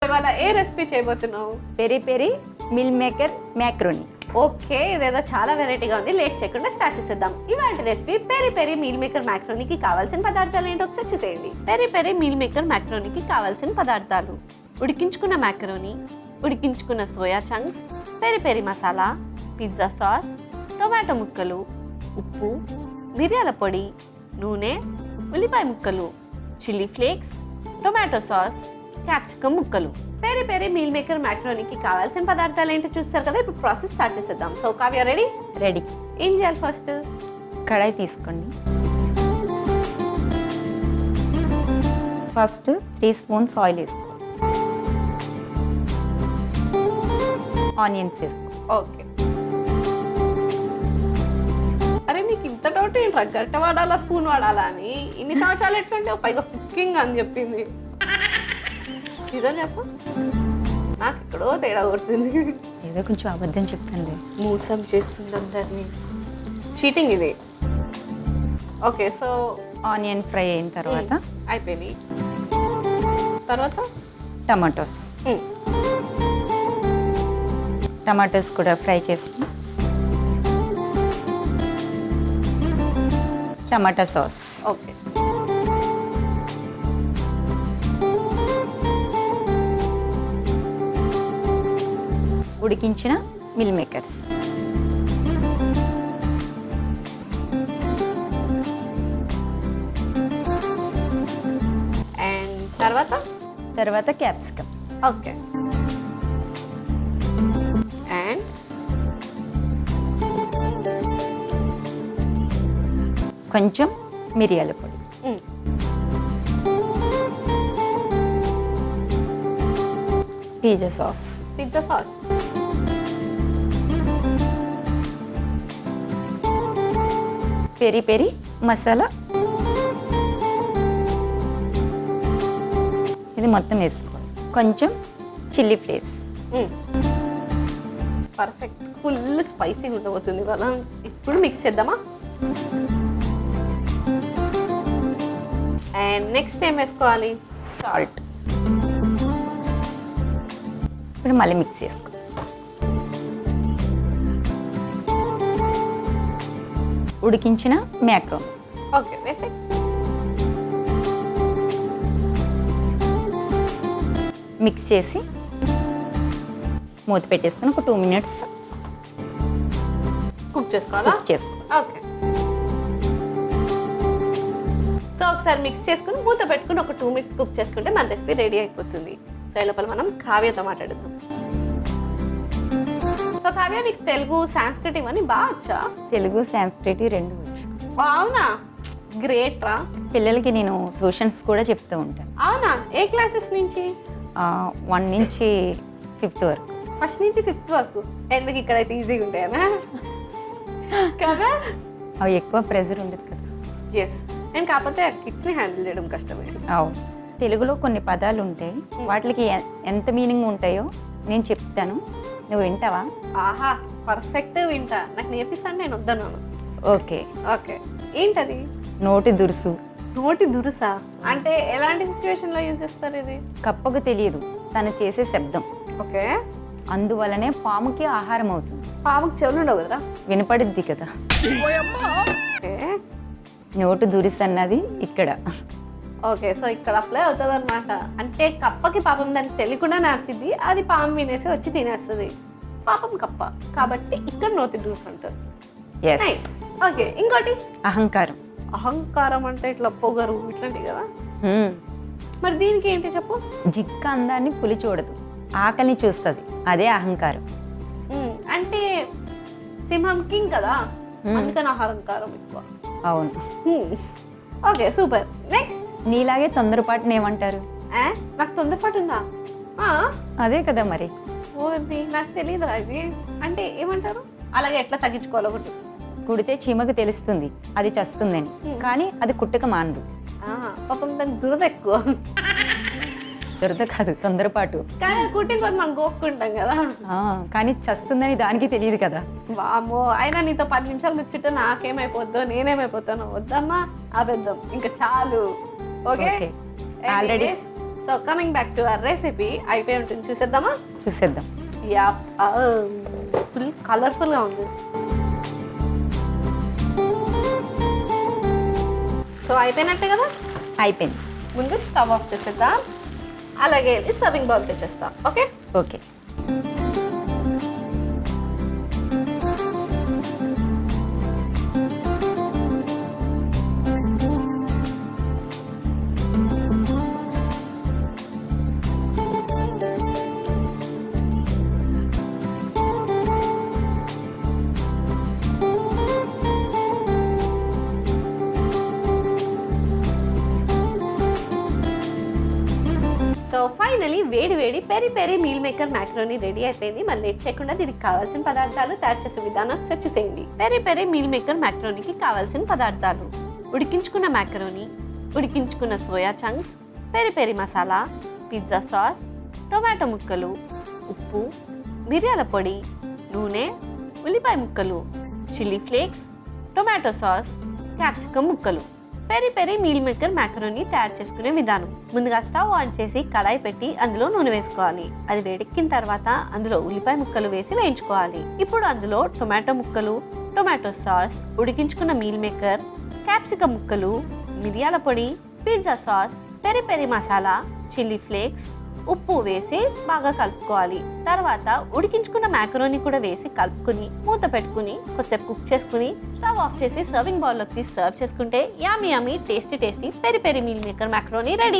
ఇవాళ ఏ రెసిపీ చేయబోతున్నావు? Peri peri meal maker macaroni. Okay, ఇదేదో చాలా వెరైటీగా ఉంది. లేట్ చేయకుండా స్టార్ట్ చేసేద్దాం. ఇవాళ recipe peri peri meal maker మ్యాక్రోనీకి కావాల్సిన పదార్థాలు ఏంటో ఒకసారి చూసేయండి. పెరి పెరి మీల్ మేకర్ మ్యాక్రోనీకి కావాల్సిన పదార్థాలు: ఉడికించుకున్న మ్యాక్రోనీ, ఉడికించుకున్న soya chunks, peri peri masala, pizza sauce, tomato ముక్కలు, ఉప్పు, మిరియాల పొడి, నూనె, ఉల్లిపాయ ముక్కలు, chilli flakes, tomato sauce, capsicum ముక్కలు. పెరి పెరి మీల్ మేకర్ మ్యాక్రోనీకి కావాల్సిన పదార్థాలు ఏంటో చూస్తారు కదా. ఇప్పుడు ప్రాసెస్ స్టార్ట్ చేసేద్దాం. So Kavya ready? రెడీ. ఏం చేయాలి? ఫస్ట్ కడాయి తీసుకోండి. ఫస్ట్ 3 స్పూన్స్ ఆయిల్ వేసుకో. ఆనియన్స్ వేసుకో. ఓకే. అరే నీకు ఇంత డౌట్ ఏంట్రా, గట్ట వాడాలా స్పూన్ వాడాలా అని? ఇన్ని సంవత్సరాలు ఎట్లుంటే పైగా కుకింగ్ అని చెప్పింది. నిజం చెప్పు, నాకు ఎక్కడో తేడా కొడుతుంది. ఏదో కొంచెం అబద్ధం చెప్తుంది. మోసం చేస్తుంది అందరినీ. చీటింగ్ ఇది. ఓకే, సో ఆనియన్ ఫ్రై అయిన తర్వాత అయిపోయింది. తర్వాత టమాటోస్. టమాటోస్ కూడా ఫ్రై చేసుకుని టమాటా సాస్. ఓకే. ఉడికించిన మిల్ మేకర్స్. అండ్ తర్వాత క్యాప్సికమ్. ఓకే. అండ్ కొంచెం మిరియాల పొడి. Pizza sauce. Peri peri masala. ఇది మొత్తం వేసుకోవాలి. కొంచెం చిల్లీ ఫ్లేక్స్. పర్ఫెక్ట్. ఫుల్ స్పైసీగా ఉండబోతుంది ఇవాళ. ఇప్పుడు మిక్స్ చేద్దామా? అండ్ నెక్స్ట్ ఏం వేసుకోవాలి? సాల్ట్. ఇప్పుడు మళ్ళీ మిక్స్ చేసుకో. ఉడికించిన మ్యాక్రోనీ. ఓకే, వేసే. మిక్స్ చేసి మూత పెట్టేసుకుని ఒక 2 మినిట్స్ కుక్ చేసుకోవాలా? చేసుకో. ఓకే. సో ఒకసారి మిక్స్ చేసుకుని మూత పెట్టుకుని ఒక 2 మినిట్స్ కుక్ చేసుకుంటే మన రెసిపీ రెడీ అయిపోతుంది. సో ఈ లోపల మనం కావ్యతో మాట్లాడుతాం. సో కావ్య, నీకు తెలుగు సాంస్క్రిట్ ఇవన్నీ బాగా వచ్చా? తెలుగు సాంస్క్రిట్ 2 వచ్చు. అవునా? గ్రేట్ రా. పిల్లలకి నేను ట్యూషన్స్ కూడా చెప్తూ ఉంటాను. అవునా? ఏ క్లాసెస్ నుంచి? 1 నుంచి 5th వరకు. ఫస్ట్ నుంచి 5th వరకు. ఎందుకు ఇక్కడైతే ఈజీగా ఉంటాయనా కదా? అవి ఎక్కువ ప్రెజర్ ఉండదు కదా. ఎస్. నేను కాకపోతే కిడ్స్ని హ్యాండిల్ చేయడం కష్టమే. అవును. తెలుగులో కొన్ని పదాలు ఉంటాయి, వాటికి ఎంత మీనింగ్ ఉంటాయో నేను చెప్తాను, నువ్వు వింటావా? ఆహా, పర్ఫెక్ట్ వింటా. నాకు నేర్పిస్తాను, నేను వద్దన్నాను. ఓకే. ఓకే. ఏంటది? నోటి దురుసు. నోటి దురుసా అంటే ఎలాంటి సిచ్యువేషన్ లో యూజ్ చేస్తారు ఇది? కప్పకు తెలియదు తను చేసే శబ్దం. ఓకే. అందువలనే పాముకి ఆహారం అవుతుంది. పాముకి చెవులు ఉండవు కదరా? వినపడిద్ది కదా. ఓకే. నోటు దురుసు అన్నది ఇక్కడ. ఓకే, సో ఇక్కడ అప్లై అవుతుంది అనమాట. అంటే కప్పకి పాపం దానికి తెలియకుండా నాసిద్ది, అది పాము వినేసి వచ్చి తినేస్తుంది. పాపం కప్ప కాబట్టి ఇక్కడ నోటి దురుసు అంటారు. నైస్. ఓకే, ఇంకోటి అహంకారం. అహంకారం అంటే ఇట్లా పొగరు ఇట్లాంటివి కదా. మరి దీనికి ఏంటి చెప్పు? జిక్క అందాన్ని పులి చూడదు, ఆకలిని చూస్తుంది, అదే అహంకారం. అంటే సింహం కింగ్ కదా, అందుకని అహంకారం ఎక్కువ. అవును. Okay, super. నెక్స్ట్. నీలాగే తొందరపాటుని ఏమంటారు? నాకు తొందరపాటు ఉందా? అదే కదా మరి. ఓర్ని, నాకు తెలియదురా ఇది. అంటే ఏమంటారు? అలాగే ఎట్లా తగ్గించుకోవాలి? ఒకటి కుడితే చీమకు తెలుస్తుంది అది చస్తుందని, కానీ అది కుట్టక మానదు. పాపం దానికి దురద ఎక్కువ. దురద కాదు, తొందరపాటు. కానీ అది కుట్టిన తర్వాత మనం గోక్కుంటాం కదా. కానీ చస్తుందని దానికి తెలియదు కదా. వామో, అయినా నీతో 10 నిమిషాలు కూర్చుంటే నాకేమైపోద్దో నేనేమైపోతానో. వద్దమ్మా, ఆపేద్దాం ఇంకా చాలు. Okay. Already so so coming back to our recipe అయిపోయి ఉంటుంది, చూసేద్దామా? చూసేద్దాం. యా, ఫుల్ కలర్ఫుల్గా ఉంది. సో అయిపోయినట్టే కదా? అయిపోయింది. ముందు స్టవ్ ఆఫ్ చేసేద్దాం, అలాగే వెళ్ళి సర్వింగ్ బౌల్ తెచ్చేస్తాం. Okay okay. సో ఫైనలీ వేడి వేడి peri peri meal maker macaroni ready అయిపోయింది. మరి లేట్ చేయకుండా దీనికి కావాల్సిన పదార్థాలు తయారు చేసే విధానం సెట్ చేసేయండి. పెరి పెరి మీల్ మేకర్ మ్యాక్రోనీకి కావాల్సిన పదార్థాలు: ఉడికించుకున్న మ్యాక్రోనీ, ఉడికించుకున్న soya chunks, peri peri masala, pizza sauce, tomato ముక్కలు, ఉప్పు, మిరియాల పొడి, నూనె, ఉల్లిపాయ ముక్కలు, chilli flakes, tomato sauce, capsicum ముక్కలు. Peri peri meal maker macaroni తయారు చేసుకునే విధానం: ముందుగా స్టవ్ ఆన్ చేసి కడాయి పెట్టి అందులో నూనె వేసుకోవాలి. అది వేడెక్కిన తర్వాత అందులో ఉల్లిపాయ ముక్కలు వేసి వేయించుకోవాలి. ఇప్పుడు అందులో టొమాటో ముక్కలు, టొమాటో సాస్, ఉడికించుకున్న మీల్ మేకర్, క్యాప్సికమ్ ముక్కలు, మిరియాల పొడి, pizza sauce, peri peri masala, chilli flakes, ఉప్పు వేసి బాగా కలుపుకోవాలి. తర్వాత ఉడికించుకున్న మ్యాకరోనీ కూడా వేసి కలుపుకుని మూత పెట్టుకుని కొద్దిసేపు కుక్ చేసుకుని స్టవ్ ఆఫ్ చేసి సర్వింగ్ బౌల్లోకి తీసి సర్వ్ చేసుకుంటే Yami Yami tasty tasty peri peri meal maker macaroni ready.